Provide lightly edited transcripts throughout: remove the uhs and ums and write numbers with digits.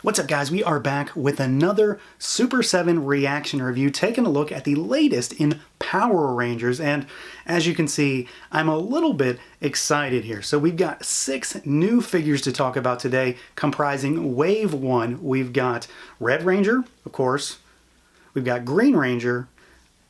What's up, guys? We are back with another Super 7 reaction review, taking a look at the latest in Power Rangers, and as you can see, I'm a little bit excited here. So we've got 6 new figures to talk about today, comprising Wave 1. We've got Red Ranger, of course, we've got Green Ranger,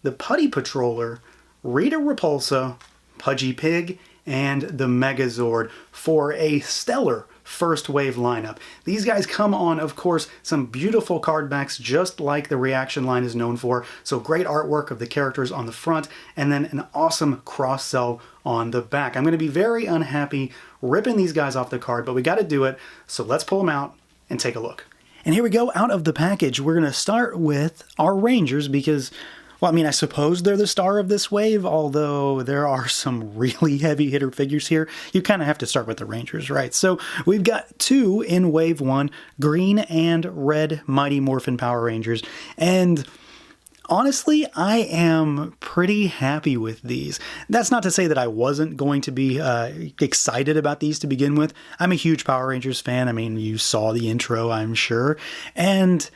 the Putty Patroller, Rita Repulsa, Pudgy Pig, and the Megazord for a stellar first wave lineup. These guys come on, of course, some beautiful card backs just like the reaction line is known for. So great artwork of the characters on the front and then an awesome cross sell on the back. I'm going to be very unhappy ripping these guys off the card, but we got to do it. So let's pull them out and take a look. And here we go out of the package. We're going to start with our Rangers because, well, I mean, I suppose they're the star of this wave, although there are some really heavy hitter figures here. You kind of have to start with the Rangers, right? So we've got 2 in Wave 1, green and red Mighty Morphin Power Rangers. And honestly, I am pretty happy with these. That's not to say that I wasn't going to be excited about these to begin with. I'm a huge Power Rangers fan. I mean, you saw the intro, I'm sure. And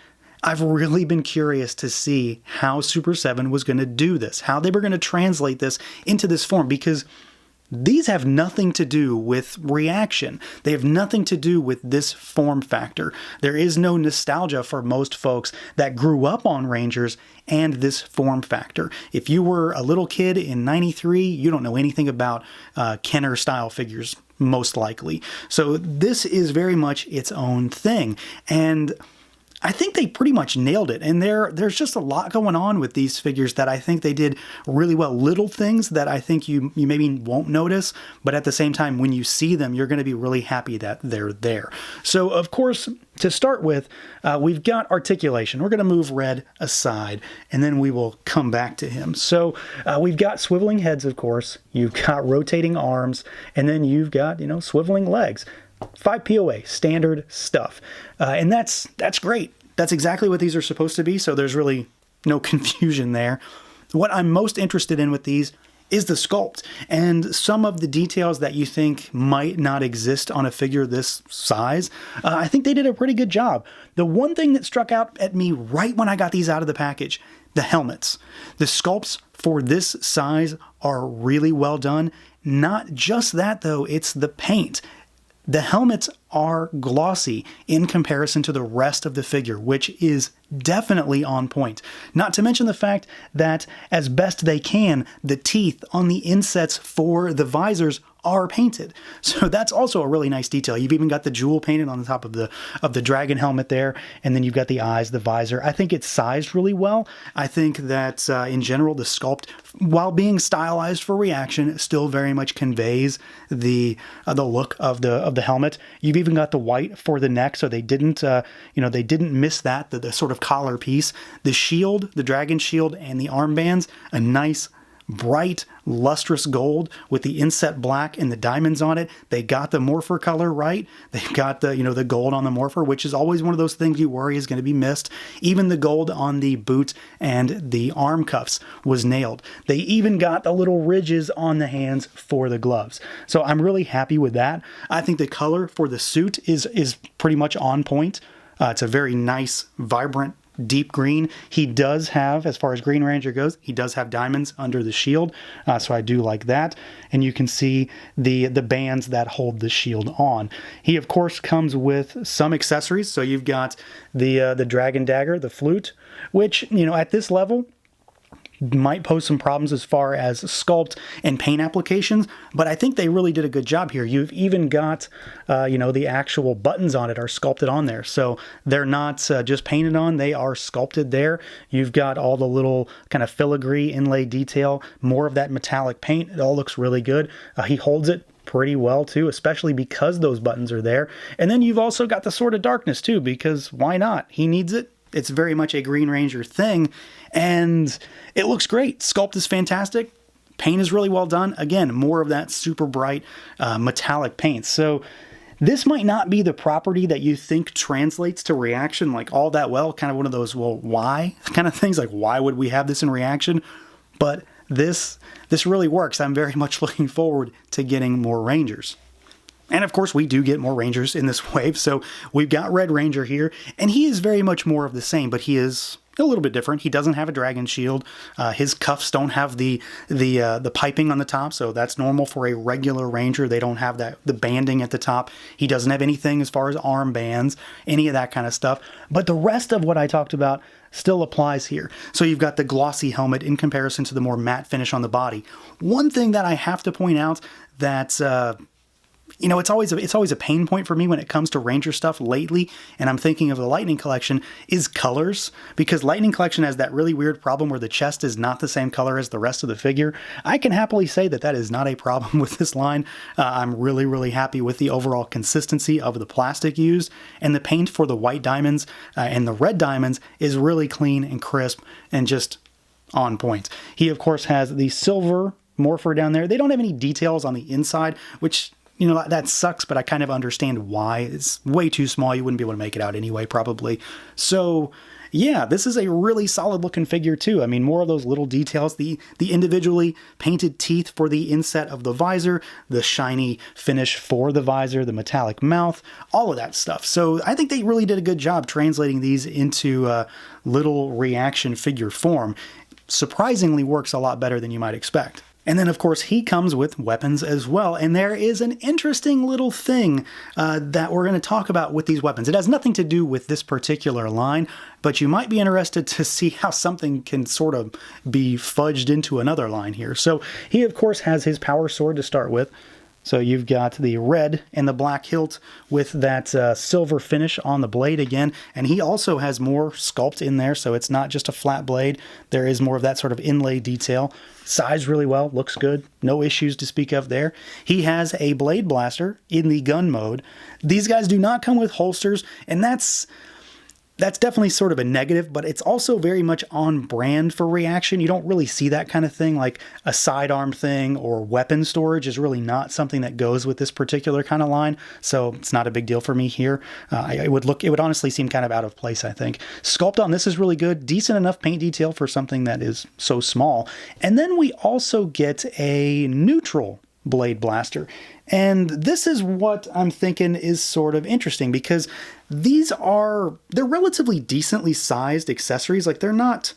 I've really been curious to see how Super 7 was going to do this, how they were going to translate this into this form, because these have nothing to do with reaction. They have nothing to do with this form factor. There is no nostalgia for most folks that grew up on Rangers and this form factor. If you were a little kid in '93, you don't know anything about Kenner style figures, most likely. So this is very much its own thing. And I think they pretty much nailed it, and there's just a lot going on with these figures that I think they did really well. Little things that I think you maybe won't notice, but at the same time, when you see them, you're going to be really happy that they're there. So, of course, to start with, we've got articulation. We're going to move Red aside, and then we will come back to him. So we've got swiveling heads, of course. You've got rotating arms, and then you've got, swiveling legs. 5 POA, standard stuff. And that's great. That's exactly what these are supposed to be, so there's really no confusion there. What I'm most interested in with these is the sculpt and some of the details that you think might not exist on a figure this size. I think they did a pretty good job. The one thing that struck out at me right when I got these out of the package, the helmets. The sculpts for this size are really well done. Not just that, though, it's the paint. The helmets are glossy in comparison to the rest of the figure, which is definitely on point. Not to mention the fact that, as best they can, the teeth on the insets for the visors are painted. So that's also a really nice detail. You've even got the jewel painted on the top of the dragon helmet there, and then you've got the eyes, the visor. I think it's sized really well. I think that in general, the sculpt, while being stylized for reaction, still very much conveys the look of the helmet. You've even got the white for the neck, so they didn't they didn't miss that, the sort of collar piece. The shield, the dragon shield, and the armbands, a nice bright lustrous gold with the inset black and the diamonds on it. They got the morpher color right. They've got the the gold on the morpher, which is always one of those things you worry is going to be missed. Even the gold on the boot and the arm cuffs was nailed. They even got the little ridges on the hands for the gloves. So I'm really happy with that. I think the color for the suit is pretty much on point. It's a very nice, vibrant, deep green. He does have, as far as Green Ranger goes, he does have diamonds under the shield, so I do like that. And you can see the bands that hold the shield on. He, of course, comes with some accessories. So you've got the dragon dagger, the flute, which, at this level, might pose some problems as far as sculpt and paint applications, but I think they really did a good job here. You've even got, the actual buttons on it are sculpted on there, so they're not just painted on, they are sculpted there. You've got all the little kind of filigree inlay detail, more of that metallic paint. It all looks really good. He holds it pretty well too, especially because those buttons are there. And then you've also got the Sword of Darkness too, because why not? He needs it. It's very much a Green Ranger thing, and it looks great. Sculpt is fantastic. Paint is really well done. Again, more of that super bright metallic paint. So this might not be the property that you think translates to reaction like all that well. Kind of one of those, well, why kind of things, like why would we have this in reaction? But this really works. I'm very much looking forward to getting more Rangers. And of course, we do get more Rangers in this wave. So we've got Red Ranger here, and he is very much more of the same, but he is a little bit different. He doesn't have a dragon shield. His cuffs don't have the piping on the top, so that's normal for a regular Ranger. They don't have the banding at the top. He doesn't have anything as far as arm bands, any of that kind of stuff. But the rest of what I talked about still applies here. So you've got the glossy helmet in comparison to the more matte finish on the body. One thing that I have to point out that you know, it's always a pain point for me when it comes to Ranger stuff lately, and I'm thinking of the Lightning Collection, is colors, because Lightning Collection has that really weird problem where the chest is not the same color as the rest of the figure. I can happily say that that is not a problem with this line. I'm really, really happy with the overall consistency of the plastic used, and the paint for the white diamonds and the red diamonds is really clean and crisp and just on point. He, of course, has the silver morpher down there. They don't have any details on the inside, which, you know, that sucks, but I kind of understand why. It's way too small. You wouldn't be able to make it out anyway, probably. So, yeah, this is a really solid looking figure, too. I mean, more of those little details, the individually painted teeth for the inset of the visor, the shiny finish for the visor, the metallic mouth, all of that stuff. So I think they really did a good job translating these into little reaction figure form. Surprisingly works a lot better than you might expect. And then, of course, he comes with weapons as well. And there is an interesting little thing that we're going to talk about with these weapons. It has nothing to do with this particular line, but you might be interested to see how something can sort of be fudged into another line here. So he, of course, has his power sword to start with. So you've got the red and the black hilt with that silver finish on the blade again. And he also has more sculpt in there, so it's not just a flat blade. There is more of that sort of inlay detail. Sized really well, looks good. No issues to speak of there. He has a blade blaster in the gun mode. These guys do not come with holsters, and that's definitely sort of a negative, but it's also very much on brand for Reaction. You don't really see that kind of thing, like a sidearm thing or weapon storage is really not something that goes with this particular kind of line, so it's not a big deal for me here. It would honestly seem kind of out of place, I think. Sculpt on this is really good, decent enough paint detail for something that is so small. And then we also get a neutral blade blaster. And this is what I'm thinking is sort of interesting, because they're relatively decently sized accessories. Like they're not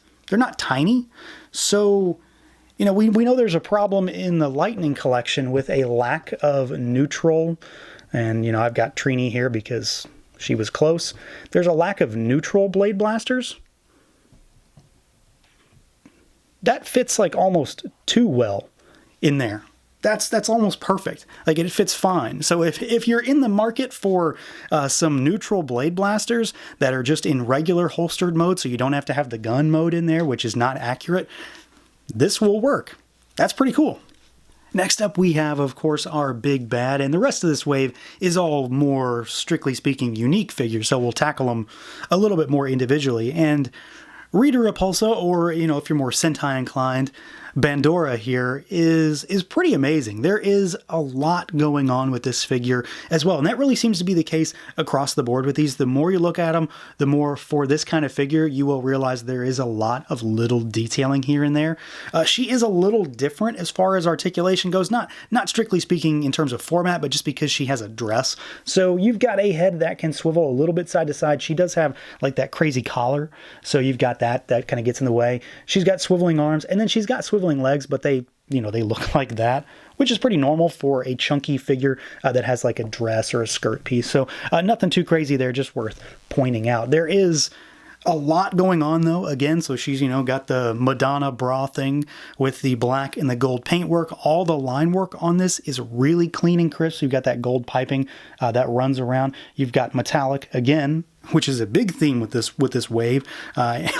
tiny. So, you know, we know there's a problem in the Lightning Collection with a lack of neutral, and, you know, I've got Trini here because she was close. There's a lack of neutral blade blasters. That fits like almost too well in there. That's almost perfect. Like it fits fine. So if you're in the market for some neutral blade blasters that are just in regular holstered mode, so you don't have to have the gun mode in there, which is not accurate, this will work. That's pretty cool. Next up, we have, of course, our big bad, and the rest of this wave is all more, strictly speaking, unique figures, so we'll tackle them a little bit more individually. And Rita Repulsa, or, you know, if you're more Sentai inclined, Bandora here is pretty amazing. There is a lot going on with this figure as well, and that really seems to be the case across the board with these. The more you look at them, the more for this kind of figure, you will realize there is a lot of little detailing here and there. She is a little different as far as articulation goes, not strictly speaking in terms of format, but just because she has a dress. So you've got a head that can swivel a little bit side to side. She does have like that crazy collar, so you've got that kind of gets in the way. She's got swiveling arms, and then she's got swiveling legs, but they look like that, which is pretty normal for a chunky figure that has like a dress or a skirt piece. So nothing too crazy there, just worth pointing out. There is a lot going on though, again, so she's, got the Madonna bra thing with the black and the gold paintwork. All the line work on this is really clean and crisp. You've got that gold piping that runs around. You've got metallic again, which is a big theme with this wave,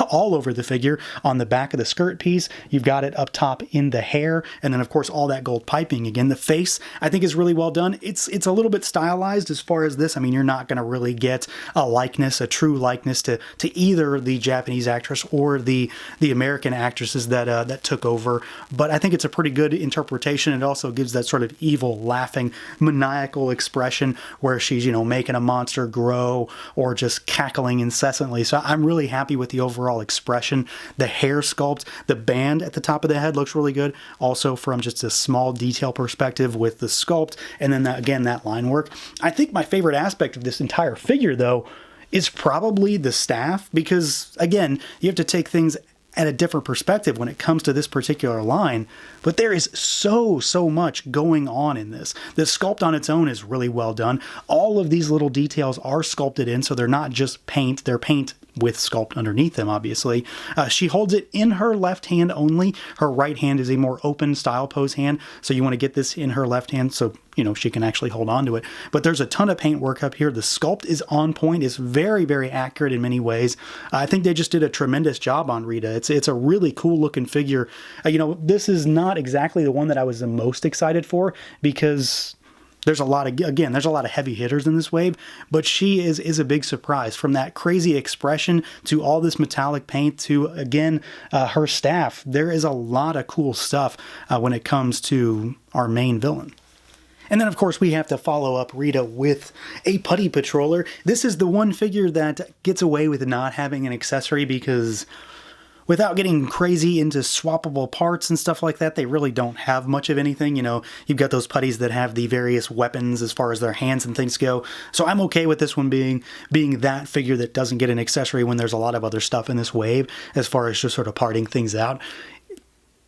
all over the figure. On the back of the skirt piece, you've got it up top in the hair, and then of course all that gold piping. Again, the face I think is really well done. It's a little bit stylized as far as this. I mean, you're not going to really get a true likeness to either the Japanese actress or the American actresses that took over. But I think it's a pretty good interpretation. It also gives that sort of evil, laughing, maniacal expression where she's making a monster grow, or just just cackling incessantly. So I'm really happy with the overall expression. The hair sculpt, the band at the top of the head looks really good. Also from just a small detail perspective with the sculpt, and then that line work. I think my favorite aspect of this entire figure, though, is probably the staff, because again, you have to take things at a different perspective when it comes to this particular line, but there is so much going on in this. The sculpt on its own is really well done. All of these little details are sculpted in, so they're not just paint, they're paint with sculpt underneath them, obviously. She holds it in her left hand only. Her right hand is a more open style pose hand, so you want to get this in her left hand so, you know, she can actually hold on to it. But there's a ton of paint work up here. The sculpt is on point. It's very, very accurate in many ways. I think they just did a tremendous job on Rita. It's a really cool looking figure. You know, this is not exactly the one that I was the most excited for, because there's a lot of heavy hitters in this wave, but she is a big surprise. From that crazy expression to all this metallic paint to, again, her staff. There is a lot of cool stuff when it comes to our main villain. And then, of course, we have to follow up Rita with a Putty Patroller. This is the one figure that gets away with not having an accessory, because without getting crazy into swappable parts and stuff like that, they really don't have much of anything. You know, you've got those putties that have the various weapons as far as their hands and things go. So I'm okay with this one being that figure that doesn't get an accessory when there's a lot of other stuff in this wave as far as just sort of parting things out.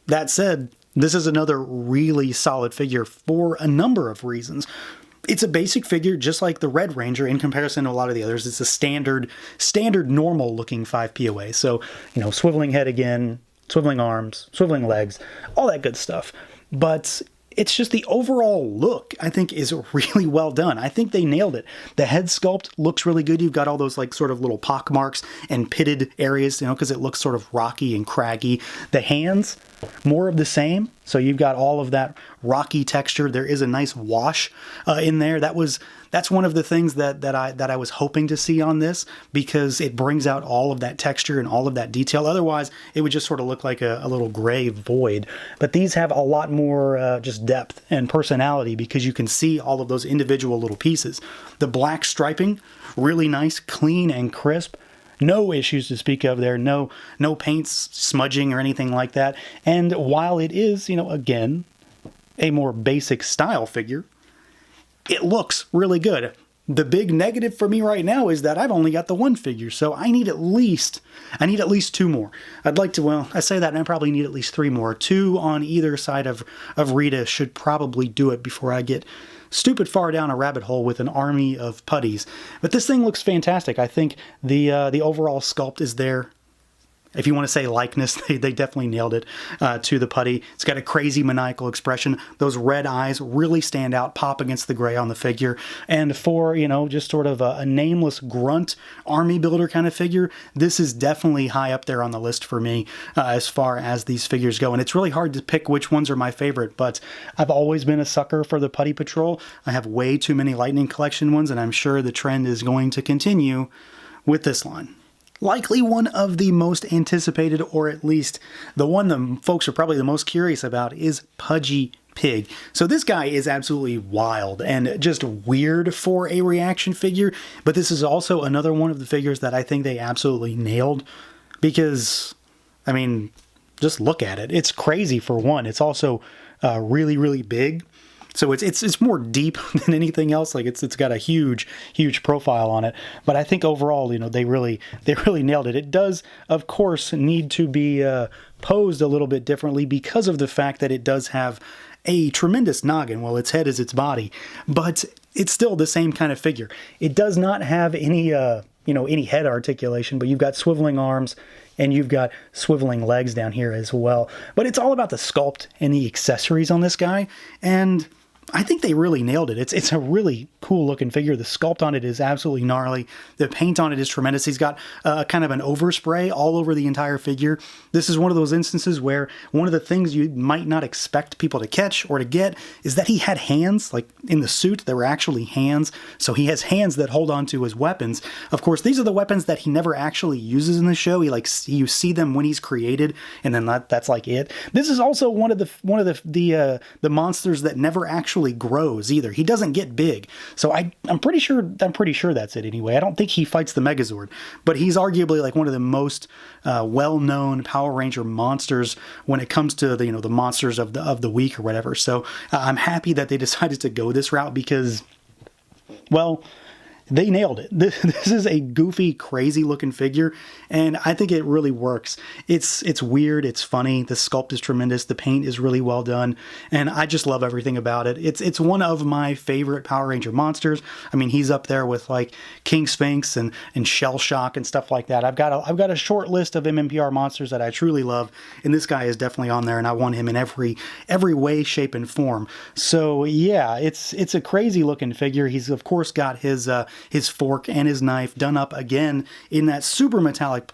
That said, this is another really solid figure for a number of reasons. It's a basic figure, just like the Red Ranger in comparison to a lot of the others. It's a standard normal looking 5 POA. So, you know, swiveling head again, swiveling arms, swiveling legs, all that good stuff. But it's just the overall look, I think, is really well done. I think they nailed it. The head sculpt looks really good. You've got all those like sort of little pock marks and pitted areas, you know, because it looks sort of rocky and craggy. The hands, more of the same. So you've got all of that rocky texture. There is a nice wash in there. That's one of the things that I was hoping to see on this, because it brings out all of that texture and all of that detail. Otherwise, it would just sort of look like a little gray void. But these have a lot more just depth and personality, because you can see all of those individual little pieces. The black striping, really nice, clean and crisp. No issues to speak of there. No paint smudging or anything like that. And while it is, you know, again, a more basic style figure, it looks really good. The big negative for me right now is that I've only got the one figure, so I need at least 2 more. I'd like to, well, I say that and I probably need at least 3 more. 2 on either side of Rita should probably do it before I get stupid far down a rabbit hole with an army of putties. But this thing looks fantastic. I think the overall sculpt is there. If you want to say likeness, they definitely nailed it to the putty. It's got a crazy maniacal expression. Those red eyes really stand out, pop against the gray on the figure. And for, you know, just sort of a nameless grunt army builder kind of figure, this is definitely high up there on the list for me as far as these figures go. And it's really hard to pick which ones are my favorite, but I've always been a sucker for the Putty Patrol. I have way too many Lightning Collection ones, and I'm sure the trend is going to continue with this line. Likely one of the most anticipated, or at least the one the folks are probably the most curious about, is Pudgy Pig. So this guy is absolutely wild and just weird for a reaction figure, but this is also another one of the figures that I think they absolutely nailed, because, I mean, just look at it. It's crazy for one. It's also really, really big. So it's more deep than anything else. Like it's got a huge profile on it. But I think overall, you know, they really nailed it. It does, of course, need to be posed a little bit differently because of the fact that it does have a tremendous noggin. Well, its head is its body, but it's still the same kind of figure. It does not have any any head articulation, but you've got swiveling arms and you've got swiveling legs down here as well. But it's all about the sculpt and the accessories on this guy, and I think they really nailed it. It's a really cool looking figure. The sculpt on it is absolutely gnarly. The paint on it is tremendous. He's got kind of an overspray all over the entire figure. This is one of those instances where one of the things you might not expect people to catch or to get is that he had hands. Like in the suit, there were actually hands. So he has hands that hold on to his weapons. Of course, these are the weapons that he never actually uses in the show. You see them when he's created, and then that's like it. This is also one of the monsters that never actually actually grows either. He doesn't get big. So I'm pretty sure that's it anyway. I don't think he fights the Megazord, but he's arguably like one of the most well-known Power Ranger monsters when it comes to the the monsters of the week or whatever. So I'm happy that they decided to go this route because, well, they nailed it. This is a goofy, crazy looking figure, and I think it really works. It's weird, it's funny, the sculpt is tremendous, the paint is really well done, and I just love everything about it. It's one of my favorite Power Ranger monsters. I mean, he's up there with like King Sphinx and Shell Shock and stuff like that. I've got a short list of MMPR monsters that I truly love, and this guy is definitely on there, and I want him in every way, shape, and form. So yeah, it's a crazy looking figure. He's of course got his fork and his knife done up again in that super metallic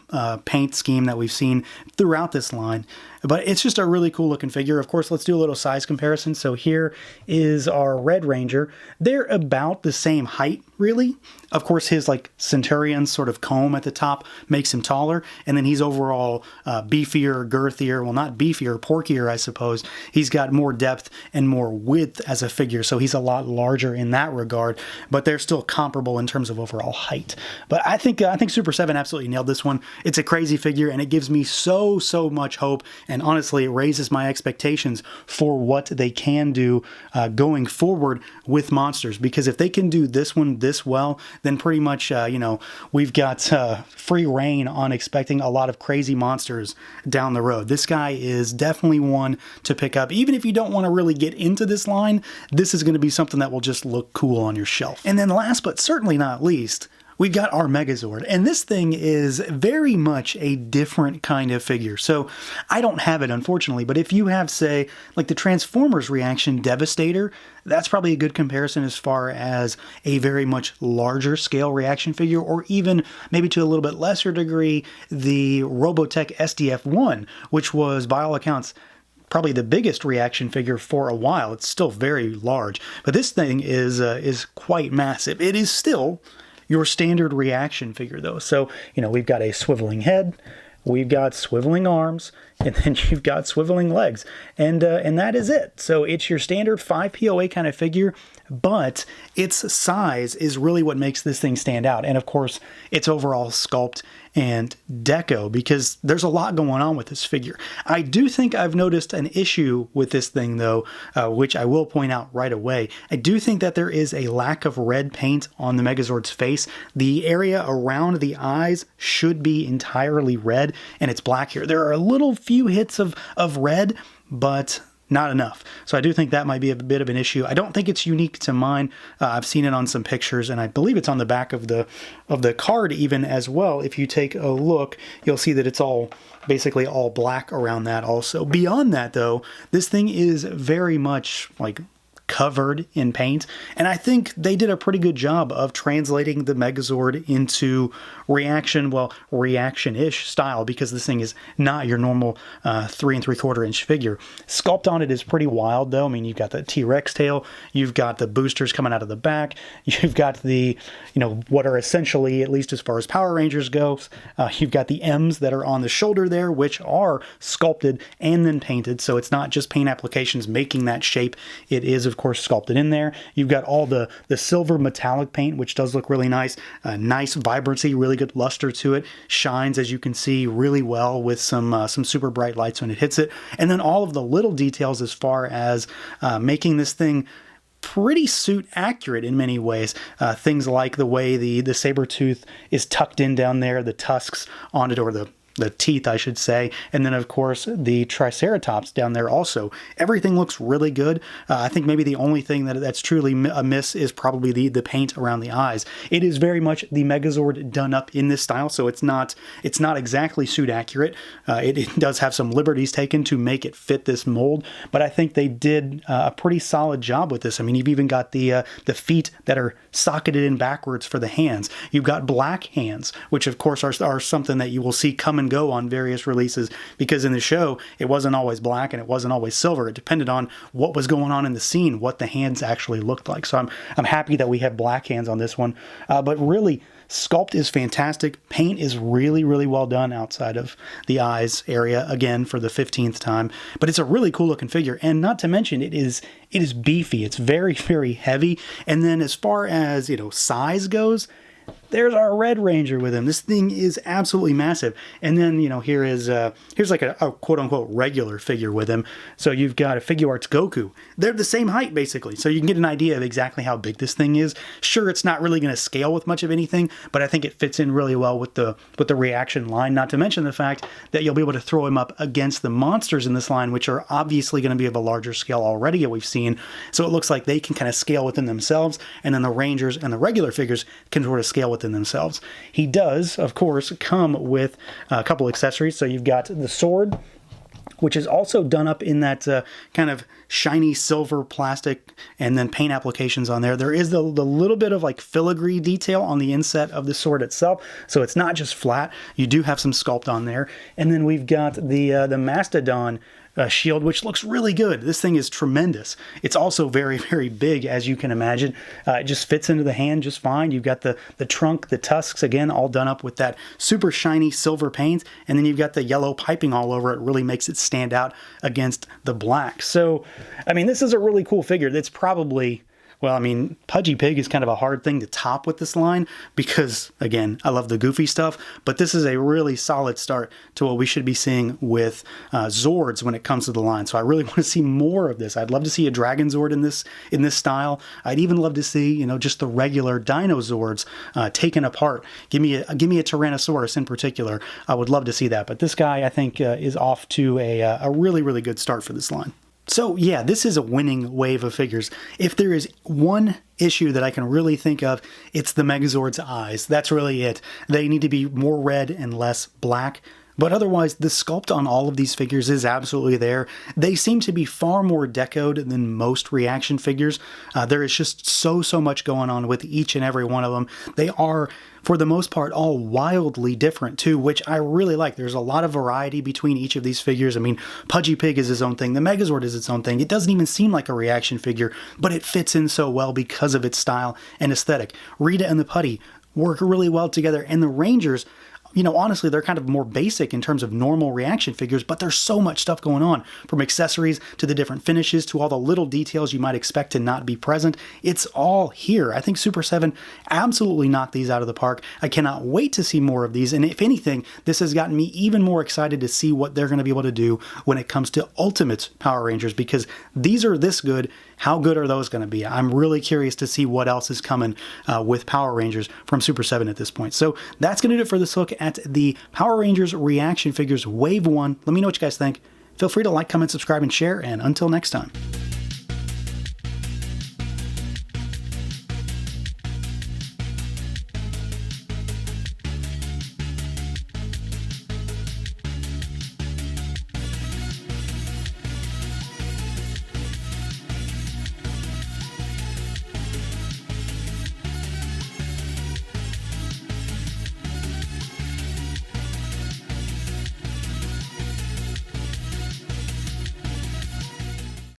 paint scheme that we've seen throughout this line. But it's just a really cool looking figure. Of course, let's do a little size comparison. So here is our Red Ranger. They're about the same height, really. Of course, his like Centurion sort of comb at the top makes him taller. And then he's overall beefier, girthier. Well, not beefier, porkier, I suppose. He's got more depth and more width as a figure. So he's a lot larger in that regard. But they're still comparable in terms of overall height. But I think Super7 absolutely nailed this one. It's a crazy figure, and it gives me so much hope. And honestly, it raises my expectations for what they can do going forward with monsters. Because if they can do this one this well, then pretty much, we've got free reign on expecting a lot of crazy monsters down the road. This guy is definitely one to pick up. Even if you don't want to really get into this line, this is going to be something that will just look cool on your shelf. And then last but certainly not least, we've got our Megazord, and this thing is very much a different kind of figure. So I don't have it, unfortunately, but if you have, say, like the Transformers reaction Devastator, that's probably a good comparison as far as a very much larger scale reaction figure, or even maybe to a little bit lesser degree, the Robotech SDF-1, which was, by all accounts, probably the biggest reaction figure for a while. It's still very large, but this thing is quite massive. It is still your standard reaction figure though. So, we've got a swiveling head, we've got swiveling arms, and then you've got swiveling legs. And that is it. So it's your standard 5 POA kind of figure, but its size is really what makes this thing stand out. And of course, its overall sculpt and deco, because there's a lot going on with this figure. I do think I've noticed an issue with this thing though, which I will point out right away. I do think that there is a lack of red paint on the Megazord's face. The area around the eyes should be entirely red, and it's black here. There are a little few hits of red, but not enough. So I do think that might be a bit of an issue. I don't think it's unique to mine. I've seen it on some pictures, and I believe it's on the back of the card even as well. If you take a look, you'll see that it's basically all black around that also. Beyond that though, this thing is very much like covered in paint, and I think they did a pretty good job of translating the Megazord into reaction-ish style, because this thing is not your normal 3 3/4 inch figure. Sculpt on it is pretty wild though. I mean, you've got the T-Rex tail, you've got the boosters coming out of the back, you've got the, what are essentially, at least as far as Power Rangers goes, you've got the M's that are on the shoulder there, which are sculpted and then painted, so it's not just paint applications making that shape. It is, of course, sculpted in there. You've got all the silver metallic paint, which does look really nice. Nice vibrancy, really good luster to it. Shines, as you can see, really well with some super bright lights when it hits it. And then all of the little details as far as making this thing pretty suit accurate in many ways. Things like the way the saber tooth is tucked in down there, the tusks on it, or the teeth, I should say, and then of course the Triceratops down there also. Everything looks really good. I think maybe the only thing that's truly amiss is probably the paint around the eyes. It is very much the Megazord done up in this style, so it's not exactly suit accurate. It does have some liberties taken to make it fit this mold, but I think they did a pretty solid job with this. I mean, you've even got the feet that are socketed in backwards for the hands. You've got black hands, which of course are something that you will see come and go on various releases, because in the show it wasn't always black and it wasn't always silver. It depended on what was going on in the scene, what the hands actually looked like. So I'm happy that we have black hands on this one, but really Sculpt is fantastic. Paint is really, really well done outside of the eyes area, again, for the 15th time. But it's a really cool looking figure. And not to mention, it is beefy. It's very, very heavy. And then as far as, size goes, there's our Red Ranger with him. This thing is absolutely massive. And then, here's like a quote-unquote regular figure with him. So you've got a Figure Arts Goku. They're the same height, basically. So you can get an idea of exactly how big this thing is. Sure, it's not really going to scale with much of anything, but I think it fits in really well with the reaction line, not to mention the fact that you'll be able to throw him up against the monsters in this line, which are obviously going to be of a larger scale already that we've seen. So it looks like they can kind of scale within themselves, and then the Rangers and the regular figures can sort of scale within themselves. He does, of course, come with a couple accessories. So you've got the sword, which is also done up in that kind of shiny silver plastic and then paint applications on there. There is the little bit of like filigree detail on the inset of the sword itself. So it's not just flat. You do have some sculpt on there. And then we've got the Mastodon shield, which looks really good. This thing is tremendous. It's also very, very big, as you can imagine. It just fits into the hand just fine. You've got the trunk, the tusks, again, all done up with that super shiny silver paint, and then you've got the yellow piping all over it. Really makes it stand out against the black. So, I mean, this is a really cool figure. That's probably... Well, I mean, Pudgy Pig is kind of a hard thing to top with this line because, again, I love the goofy stuff, but this is a really solid start to what we should be seeing with Zords when it comes to the line. So I really want to see more of this. I'd love to see a Dragon Zord in this style. I'd even love to see, just the regular Dino Zords taken apart. Give me a Tyrannosaurus in particular. I would love to see that. But this guy, I think, is off to a really, really good start for this line. So yeah, this is a winning wave of figures. If there is one issue that I can really think of, it's the Megazord's eyes. That's really it. They need to be more red and less black. But otherwise, the sculpt on all of these figures is absolutely there. They seem to be far more decoed than most reaction figures. There is just so much going on with each and every one of them. They are, for the most part, all wildly different too, which I really like. There's a lot of variety between each of these figures. I mean, Pudgy Pig is his own thing. The Megazord is its own thing. It doesn't even seem like a reaction figure, but it fits in so well because of its style and aesthetic. Rita and the Putty work really well together, and the Rangers, honestly, they're kind of more basic in terms of normal reaction figures, but there's so much stuff going on, from accessories to the different finishes to all the little details you might expect to not be present. It's all here. I think Super7 absolutely knocked these out of the park. I cannot wait to see more of these, and if anything, this has gotten me even more excited to see what they're going to be able to do when it comes to Ultimate Power Rangers, because these are this good. How good are those going to be? I'm really curious to see what else is coming with Power Rangers from Super7 at this point. So that's going to do it for this look at the Power Rangers reaction figures Wave 1. Let me know what you guys think. Feel free to like, comment, subscribe, and share, and until next time.